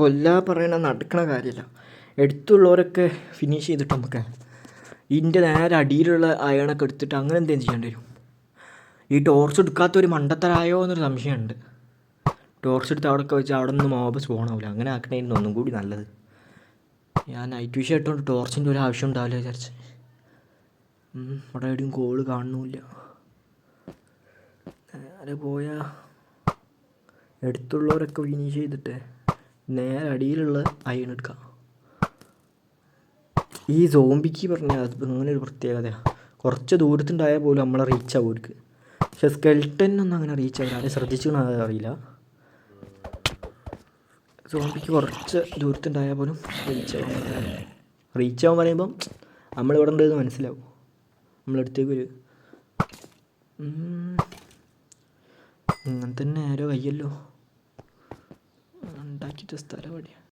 കൊല്ലാ പറയണ നടക്കണ കാര്യമില്ല. എടുത്തുള്ളവരൊക്കെ ഫിനിഷ് ചെയ്തിട്ട് നമുക്ക് ഇതിൻ്റെ നേരെ അടിയിലുള്ള അയണൊക്കെ എടുത്തിട്ട് അങ്ങനെ എന്തെങ്കിലും ചെയ്യേണ്ടി വരും. ഈ ടോർച്ച് എടുക്കാത്തൊരു മണ്ടത്തരായോ എന്നൊരു സംശയമുണ്ട്. ടോർച്ച് എടുത്ത് അവിടെ വെച്ച് അവിടെ നിന്ന് മോബ് സ്പോണാവില്ല. അങ്ങനെ ആക്കണേന്ന് ഒന്നും കൂടി നല്ലത്. ഞാൻ നൈറ്റ് വിഷൻ ഇട്ടുകൊണ്ട് ടോർച്ചിൻ്റെ ഒരു ആവശ്യം ഉണ്ടാവില്ല വിചാരിച്ച്. അവിടെ എവിടെയും കോള് കാണുന്നില്ല. നേരെ പോയാൽ എടുത്തുള്ളവരൊക്കെ ഫിനിഷ് ചെയ്തിട്ട് നേരെ അടിയിലുള്ള അയൺ എടുക്കാം. ഈ സോംബിക്ക് പറഞ്ഞാൽ അത് അങ്ങനെ ഒരു പ്രത്യേകതയാണ്. കുറച്ച് ദൂരത്തുണ്ടായാൽ പോലും നമ്മളെ റീച്ച് ആവും അവർക്ക്. പക്ഷെ സ്കെൽട്ടനൊന്നും അങ്ങനെ റീച്ച് ആവില്ല. ആരും ശ്രദ്ധിച്ചിട്ടുണ്ടെന്ന് അറിയില്ല. സോംബിക്ക് കുറച്ച് ദൂരത്തുണ്ടായാൽ പോലും റീച്ച് ആവാൻ പറയുമ്പം നമ്മളിവിടെ ഉണ്ടെന്ന് മനസ്സിലാവും. നമ്മളടുത്തേക്ക് വരും. അങ്ങനെ തന്നെ ആരോ കയ്യല്ലോ ഉണ്ടാക്കിയിട്ട് സ്ഥലം എവിടെയാണ്?